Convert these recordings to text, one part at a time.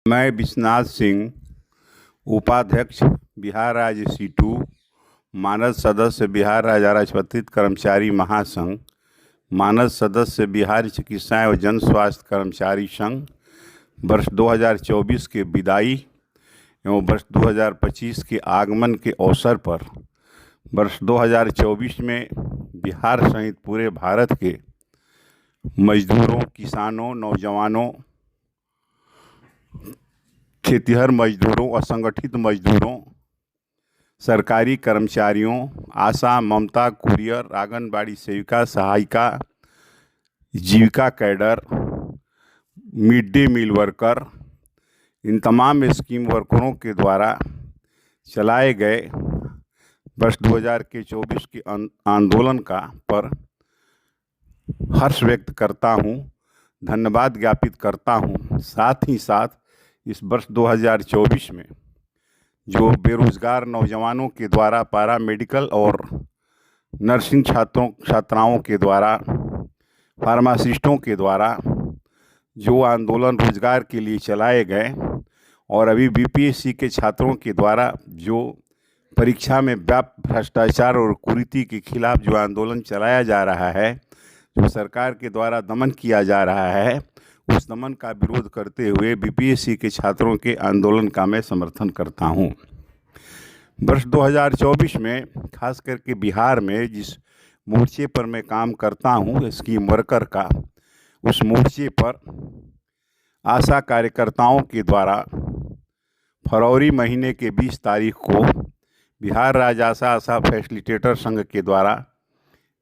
मैं विश्वनाथ सिंह, उपाध्यक्ष बिहार राज्य सीटू, मानद सदस्य बिहार राज्य अराजपत्रित कर्मचारी महासंघ, मानद सदस्य बिहार चिकित्सा एवं जन स्वास्थ्य कर्मचारी संघ, वर्ष 2024 के विदाई एवं वर्ष 2025 के आगमन के अवसर पर वर्ष 2024 में बिहार सहित पूरे भारत के मजदूरों, किसानों, नौजवानों, खेतिहर मजदूरों, असंगठित मजदूरों, सरकारी कर्मचारियों, आशा, ममता, कुरियर, आंगनबाड़ी सेविका, सहायिका, Jeevika cadre, mid day meal worker, इन तमाम स्कीम वर्करों के द्वारा चलाए गए वर्ष 2024 के आंदोलन पर हर्ष व्यक्त करता हूँ, धन्यवाद ज्ञापित करता हूँ। साथ ही साथ इस वर्ष 2024 में जो बेरोजगार नौजवानों के द्वारा, पैरा मेडिकल और नर्सिंग छात्राओं के द्वारा, फार्मासिस्टों के द्वारा जो आंदोलन रोजगार के लिए चलाए गए और अभी बीपीएससी के छात्रों के द्वारा जो परीक्षा में व्याप्त भ्रष्टाचार और कुरीति के खिलाफ जो आंदोलन चलाया जा रहा है, जो सरकार के द्वारा दमन किया जा रहा है, उस दमन का विरोध करते हुए बीपीएससी के छात्रों के आंदोलन का मैं समर्थन करता हूं। वर्ष 2024 में खास करके बिहार में जिस मोर्चे पर मैं काम करता हूं, स्कीम वर्कर का, उस मोर्चे पर आशा कार्यकर्ताओं के द्वारा फरवरी महीने के 20 तारीख को बिहार राज्य आशा फैसिलिटेटर संघ के द्वारा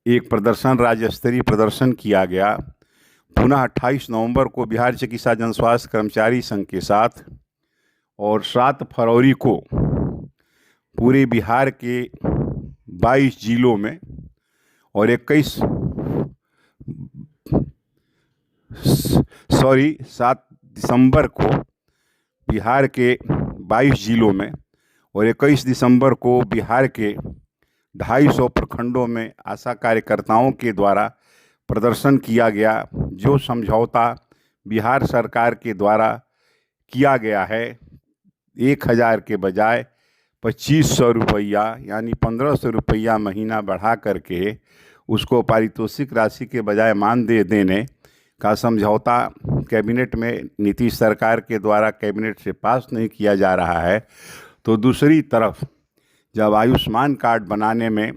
एक प्रदर्शन, राज्य स्तरीय प्रदर्शन किया गया। पुनः 28 नवंबर को बिहार चिकित्सा जन स्वास्थ्य कर्मचारी संघ के साथ और 7 फरवरी को पूरे बिहार के 22 जिलों में और 7 दिसंबर को बिहार के 22 जिलों में और 21 दिसंबर को बिहार के 250 प्रखंडों में आशा कार्यकर्ताओं के द्वारा प्रदर्शन किया गया। जो समझौता बिहार सरकार के द्वारा किया गया है, 1000 के बजाय 2500 रुपया यानी 1500 रुपया महीना बढ़ा करके उसको पारितोषिक राशि के बजाय मानदेय देने का समझौता कैबिनेट में नीतीश सरकार के द्वारा कैबिनेट से पास नहीं किया जा रहा है, तो दूसरी तरफ जब आयुष्मान कार्ड बनाने में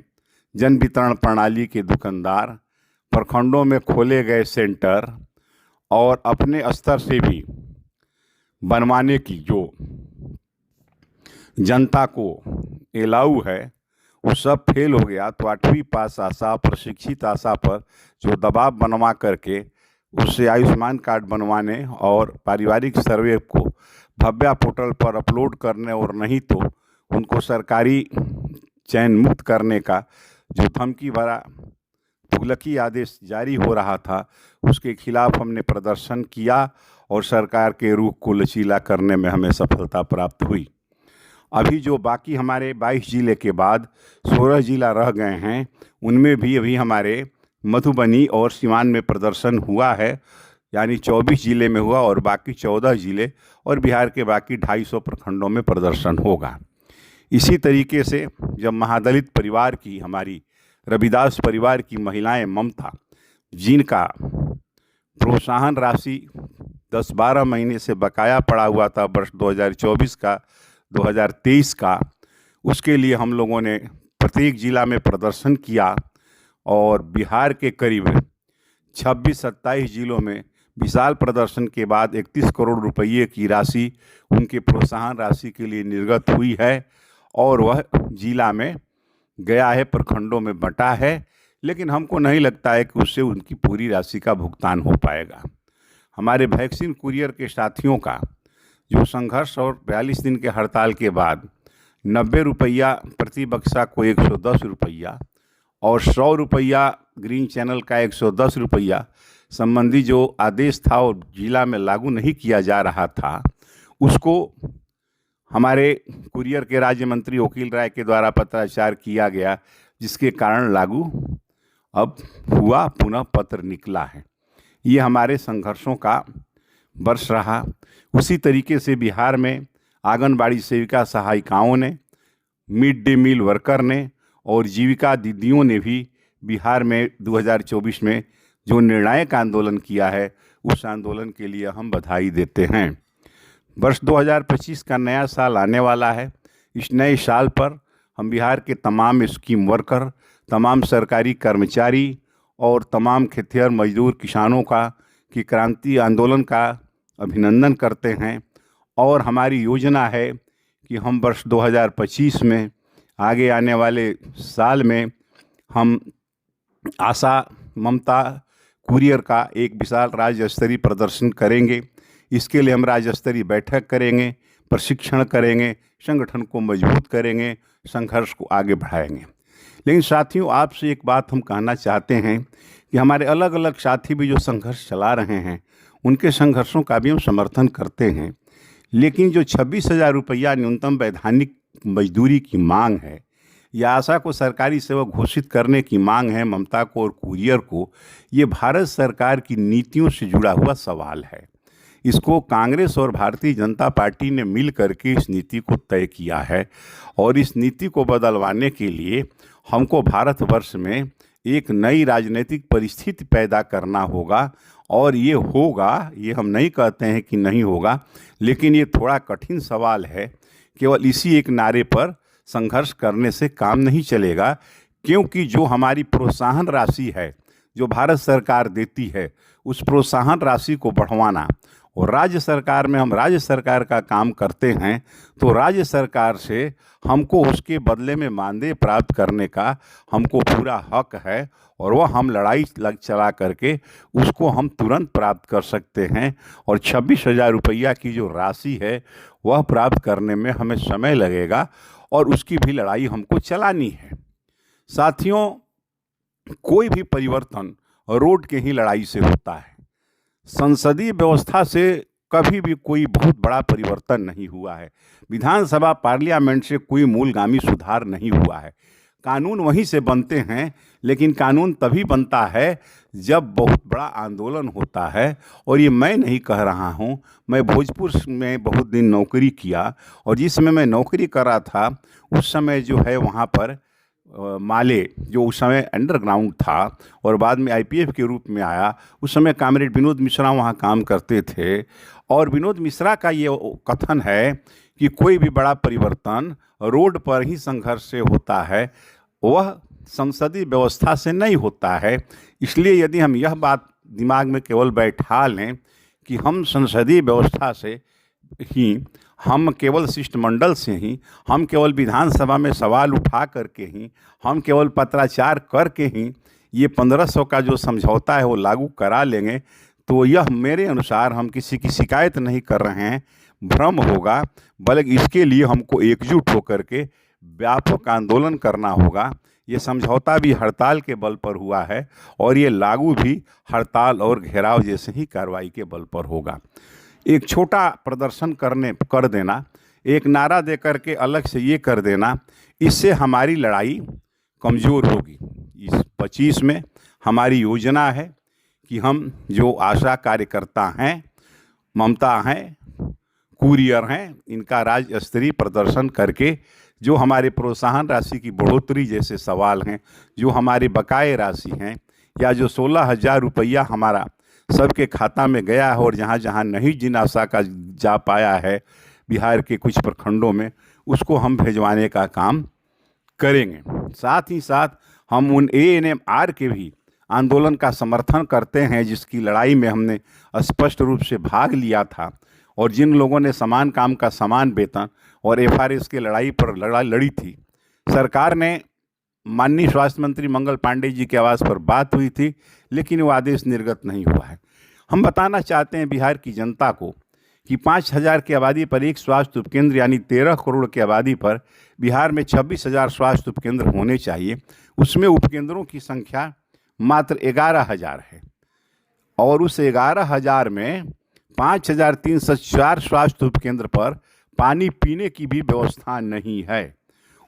जन वितरण प्रणाली के दुकानदार, प्रखंडों में खोले गए सेंटर और अपने स्तर से भी बनवाने की जो जनता को एलाऊ है, वो सब फेल हो गया। तो 8वीं पास आशा, प्रशिक्षित आशा पर जो दबाव बनवा करके उससे आयुष्मान कार्ड बनवाने और पारिवारिक सर्वे को भव्या पोर्टल पर अपलोड करने और नहीं तो उनको सरकारी चयन मुक्त करने का जो धमकी भरा तुगलकी आदेश जारी हो रहा था, उसके खिलाफ हमने प्रदर्शन किया और सरकार के रुख को लचीला करने में हमें सफलता प्राप्त हुई। अभी जो बाकी हमारे 22 जिले के बाद 16 जिला रह गए हैं, उनमें भी अभी हमारे मधुबनी और सिवान में प्रदर्शन हुआ है, यानी 24 जिले में हुआ और बाकी 14 जिले और बिहार के बाकी 250 प्रखंडों में प्रदर्शन होगा। इसी तरीके से जब महादलित परिवार की, हमारी रविदास परिवार की महिलाएं ममता, जिनका प्रोत्साहन राशि 10-12 महीने से बकाया पड़ा हुआ था वर्ष 2024 का, 2023 का, उसके लिए हम लोगों ने प्रत्येक जिला में प्रदर्शन किया और बिहार के करीब 26-27 जिलों में विशाल प्रदर्शन के बाद 31 करोड़ रुपये की राशि उनके प्रोत्साहन राशि के लिए निर्गत हुई है और वह जिला में गया है, प्रखंडों में बंटा है, लेकिन हमको नहीं लगता है कि उससे उनकी पूरी राशि का भुगतान हो पाएगा। हमारे वैक्सीन कुरियर के साथियों का जो संघर्ष और 42 दिन के हड़ताल के बाद 90 रुपया प्रति बक्सा को 110 रुपया और 100 रुपया ग्रीन चैनल का 110 रुपया संबंधी जो आदेश था और जिला में लागू नहीं किया जा रहा था, उसको हमारे कुरियर के राज्य मंत्री वकील राय के द्वारा पत्राचार किया गया, जिसके कारण लागू अब हुआ, पुनः पत्र निकला है। ये हमारे संघर्षों का वर्ष रहा। उसी तरीके से बिहार में आंगनबाड़ी सेविका सहायिकाओं ने, मिड डे मील वर्कर ने और जीविका दीदियों ने भी बिहार में 2024 में जो निर्णायक आंदोलन किया है, उस आंदोलन के लिए हम बधाई देते हैं। वर्ष 2025 का नया साल आने वाला है। इस नए साल पर हम बिहार के तमाम स्कीम वर्कर, तमाम सरकारी कर्मचारी और तमाम खेतिहर मजदूर किसानों की क्रांति आंदोलन का अभिनंदन करते हैं। और हमारी योजना है कि हम वर्ष 2025 में, आगे आने वाले साल में, हम आशा ममता कुरियर का एक विशाल राज्य स्तरीय प्रदर्शन करेंगे। इसके लिए हम राज्य स्तरीय बैठक करेंगे, प्रशिक्षण करेंगे, संगठन को मजबूत करेंगे, संघर्ष को आगे बढ़ाएंगे। लेकिन साथियों, आपसे एक बात हम कहना चाहते हैं कि हमारे अलग अलग साथी भी जो संघर्ष चला रहे हैं, उनके संघर्षों का भी हम समर्थन करते हैं। लेकिन जो 26,000 रुपया न्यूनतम वैधानिक मजदूरी की मांग है, या आशा को सरकारी सेवक घोषित करने की मांग है, ममता को और कुरियर को, ये भारत सरकार की नीतियों से जुड़ा हुआ सवाल है। इसको कांग्रेस और भारतीय जनता पार्टी ने मिल करके इस नीति को तय किया है और इस नीति को बदलवाने के लिए हमको भारतवर्ष में एक नई राजनीतिक परिस्थिति पैदा करना होगा। और ये होगा, ये हम नहीं कहते हैं कि नहीं होगा, लेकिन ये थोड़ा कठिन सवाल है। केवल इसी एक नारे पर संघर्ष करने से काम नहीं चलेगा, क्योंकि जो हमारी प्रोत्साहन राशि है, जो भारत सरकार देती है, उस प्रोत्साहन राशि को बढ़वाना, और राज्य सरकार में हम राज्य सरकार का काम करते हैं, तो राज्य सरकार से हमको उसके बदले में मानदेय प्राप्त करने का हमको पूरा हक है, और वह हम लड़ाई चला करके उसको हम तुरंत प्राप्त कर सकते हैं। और 26,000 रुपया की जो राशि है, वह प्राप्त करने में हमें समय लगेगा और उसकी भी लड़ाई हमको चलानी है। साथियों, कोई भी परिवर्तन रोड के ही लड़ाई से होता है। संसदीय व्यवस्था से कभी भी कोई बहुत बड़ा परिवर्तन नहीं हुआ है। विधानसभा पार्लियामेंट से कोई मूलगामी सुधार नहीं हुआ है। कानून वहीं से बनते हैं, लेकिन कानून तभी बनता है जब बहुत बड़ा आंदोलन होता है। और ये मैं नहीं कह रहा हूँ, मैं भोजपुर में बहुत दिन नौकरी किया, और जिस समय मैं नौकरी कर रहा था, उस समय जो है वहाँ पर माले, जो उस समय अंडरग्राउंड था और बाद में आईपीएफ के रूप में आया, उस समय कॉमरेड विनोद मिश्रा वहाँ काम करते थे। और विनोद मिश्रा का ये कथन है कि कोई भी बड़ा परिवर्तन रोड पर ही संघर्ष से होता है, वह संसदीय व्यवस्था से नहीं होता है। इसलिए यदि हम यह बात दिमाग में केवल बैठा लें कि हम संसदीय व्यवस्था से ही, हम केवल शिष्टमंडल से ही, हम केवल विधानसभा में सवाल उठा करके ही, हम केवल पत्राचार करके ही ये 1500 का जो समझौता है वो लागू करा लेंगे, तो यह मेरे अनुसार हम किसी की शिकायत नहीं कर रहे हैं, भ्रम होगा। बल्कि इसके लिए हमको एकजुट होकर के व्यापक आंदोलन करना होगा। ये समझौता भी हड़ताल के बल पर हुआ है और ये लागू भी हड़ताल और घेराव जैसे ही कार्रवाई के बल पर होगा। एक छोटा प्रदर्शन कर देना, एक नारा दे करके अलग से ये कर देना, इससे हमारी लड़ाई कमज़ोर होगी। इस 25 में हमारी योजना है कि हम जो आशा कार्यकर्ता हैं, ममता हैं, कुरियर हैं, इनका राज्य स्तरीय प्रदर्शन करके जो हमारे प्रोत्साहन राशि की बढ़ोतरी जैसे सवाल हैं, जो हमारे बकाये राशि हैं, या जो 16,000 रुपया हमारा सबके खाता में गया है और जहाँ जहाँ नहीं जिन आशा का जा पाया है बिहार के कुछ प्रखंडों में, उसको हम भिजवाने का काम करेंगे। साथ ही साथ हम उन ANMR के भी आंदोलन का समर्थन करते हैं, जिसकी लड़ाई में हमने स्पष्ट रूप से भाग लिया था, और जिन लोगों ने समान काम का समान वेतन और FRS की लड़ाई पर लड़ी थी। सरकार ने, माननीय स्वास्थ्य मंत्री मंगल पांडे जी के आवाज़ पर बात हुई थी, लेकिन वो आदेश निर्गत नहीं हुआ है। हम बताना चाहते हैं बिहार की जनता को कि 5,000 की आबादी पर एक स्वास्थ्य उपकेंद्र, यानी 13 करोड़ की आबादी पर बिहार में 26,000 स्वास्थ्य उपकेंद्र होने चाहिए। उसमें उपकेंद्रों की संख्या मात्र 11,000 है, और उस 11,000 में 5,304 स्वास्थ्य उपकेंद्र पर पानी पीने की भी व्यवस्था नहीं है।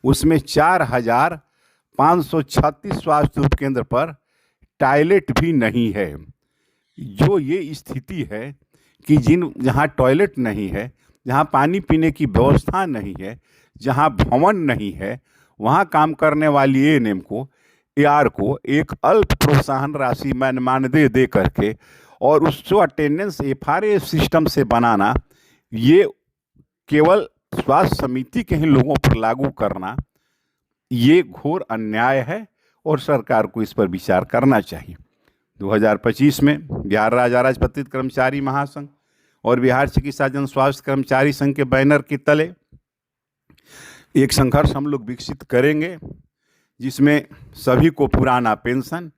उसमें 4,536 स्वास्थ्य उपकेंद्र पर टॉयलेट भी नहीं है। जो ये स्थिति है कि जहाँ टॉयलेट नहीं है, जहाँ पानी पीने की व्यवस्था नहीं है, जहाँ भवन नहीं है, वहाँ काम करने वाली एएनएम को, एआर को एक अल्प प्रोत्साहन राशि मानदेय दे करके और उसको अटेंडेंस एफआरए सिस्टम से बनाना, ये केवल स्वास्थ्य समिति के ही लोगों पर लागू करना, ये घोर अन्याय है और सरकार को इस पर विचार करना चाहिए। 2025 में बिहार राज्य अराजपत्रित कर्मचारी महासंघ और बिहार चिकित्सा जन स्वास्थ्य कर्मचारी संघ के बैनर के तले एक संघर्ष हम लोग विकसित करेंगे, जिसमें सभी को पुराना पेंशन,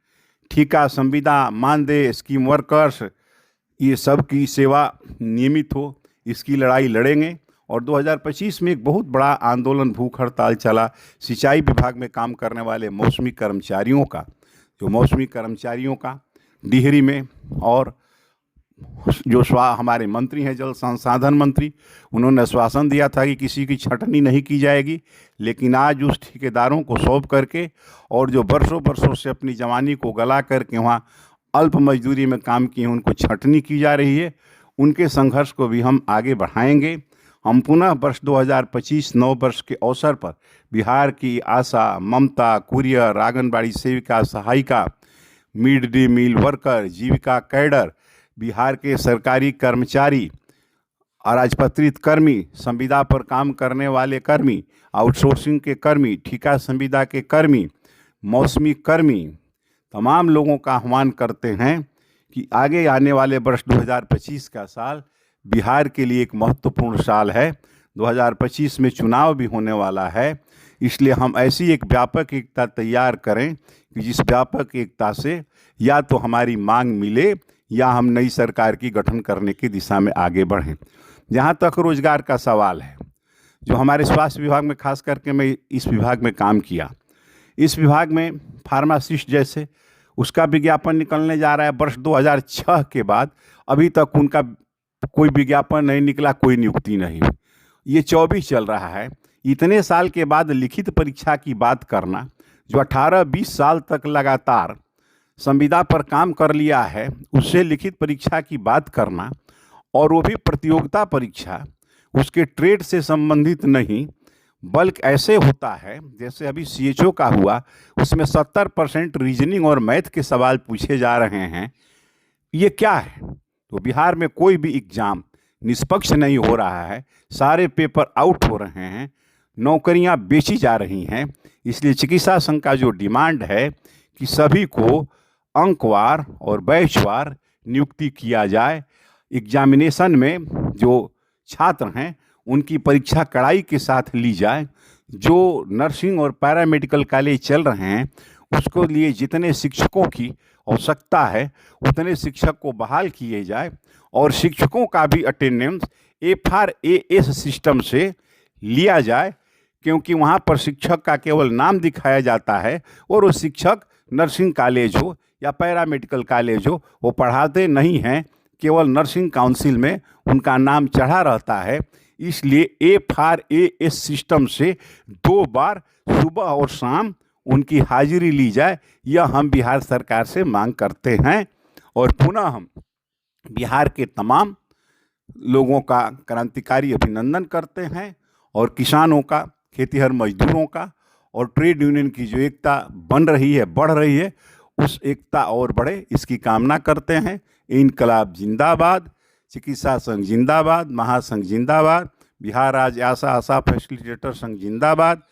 ठेका, संविदा, मानदेय, स्कीम वर्कर्स, ये सब की सेवा नियमित हो, इसकी लड़ाई लड़ेंगे। और 2025 में एक बहुत बड़ा आंदोलन, भूख हड़ताल चला सिंचाई विभाग में काम करने वाले मौसमी कर्मचारियों का, जो मौसमी कर्मचारियों का डिहरी में, और जो हमारे मंत्री हैं जल संसाधन मंत्री, उन्होंने आश्वासन दिया था कि किसी की छंटनी नहीं की जाएगी, लेकिन आज उस ठेकेदारों को सौंप करके और जो वर्षों से अपनी जवानी को गला करके वहाँ अल्प मजदूरी में काम किए हैं, उनको छंटनी की जा रही है। उनके संघर्ष को भी हम आगे बढ़ाएंगे। हम पुनः वर्ष 2025 नव वर्ष के अवसर पर बिहार की आशा, ममता, कुरियर, आंगनबाड़ी सेविका, सहायिका, मिड डे मील वर्कर, जीविका कैडर, बिहार के सरकारी कर्मचारी, अराजपत्रित कर्मी, संविदा पर काम करने वाले कर्मी, आउटसोर्सिंग के कर्मी, ठेका संविदा के कर्मी, मौसमी कर्मी, तमाम लोगों का आह्वान करते हैं कि आगे आने वाले वर्ष 2025 का साल बिहार के लिए एक महत्वपूर्ण साल है। 2025 में चुनाव भी होने वाला है, इसलिए हम ऐसी एक व्यापक एकता तैयार करें कि जिस व्यापक एकता से या तो हमारी मांग मिले या हम नई सरकार की गठन करने की दिशा में आगे बढ़ें। जहाँ तक रोजगार का सवाल है, जो हमारे स्वास्थ्य विभाग में, खास करके मैं इस विभाग में काम किया, इस विभाग में फार्मासिस्ट जैसे उसका विज्ञापन निकलने जा रहा है वर्ष 2006 के बाद, अभी तक उनका कोई विज्ञापन नहीं निकला, कोई नियुक्ति नहीं हुई। ये 24 चल रहा है। इतने साल के बाद लिखित परीक्षा की बात करना, जो 18-20 साल तक लगातार संविदा पर काम कर लिया है, उससे लिखित परीक्षा की बात करना, और वो भी प्रतियोगिता परीक्षा, उसके ट्रेड से संबंधित नहीं, बल्कि ऐसे होता है जैसे अभी सीएचओ का हुआ, उसमें 70% रीजनिंग और मैथ के सवाल पूछे जा रहे हैं। ये क्या है? तो बिहार में कोई भी एग्ज़ाम निष्पक्ष नहीं हो रहा है, सारे पेपर आउट हो रहे हैं, नौकरियां बेची जा रही हैं। इसलिए चिकित्सा संघ का जो डिमांड है कि सभी को अंकवार और बैचवार नियुक्ति किया जाए, एग्जामिनेशन में जो छात्र हैं उनकी परीक्षा कड़ाई के साथ ली जाए, जो नर्सिंग और पैरामेडिकल कॉलेज चल रहे हैं उसको लिए जितने शिक्षकों की आवश्यकता है उतने शिक्षक को बहाल किए जाए, और शिक्षकों का भी अटेंडेंस एफआरएएस सिस्टम से लिया जाए, क्योंकि वहाँ पर शिक्षक का केवल नाम दिखाया जाता है और वो शिक्षक नर्सिंग कॉलेज हो या पैरामेडिकल कॉलेज हो, वो पढ़ाते नहीं हैं, केवल नर्सिंग काउंसिल में उनका नाम चढ़ा रहता है। इसलिए एफआरएएस सिस्टम से 2 बार सुबह और शाम उनकी हाजिरी ली जाए, यह हम बिहार सरकार से मांग करते हैं। और पुनः हम बिहार के तमाम लोगों का क्रांतिकारी अभिनंदन करते हैं, और किसानों का, खेतीहर मजदूरों का और ट्रेड यूनियन की जो एकता बन रही है, बढ़ रही है, उस एकता और बढ़े, इसकी कामना करते हैं। इनकलाब जिंदाबाद, चिकित्सा संघ जिंदाबाद, महासंघ जिंदाबाद, बिहार राज्य आशा फैसिलिटेटर संघ जिंदाबाद,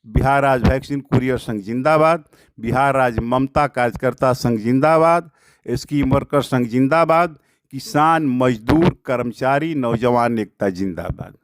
बिहार राज्य वैक्सीन कुरियर संघ जिंदाबाद, बिहार राज्य ममता कार्यकर्ता संघ जिंदाबाद, स्कीम वर्कर संघ जिंदाबाद, किसान, मजदूर, कर्मचारी, नौजवान एकता जिंदाबाद।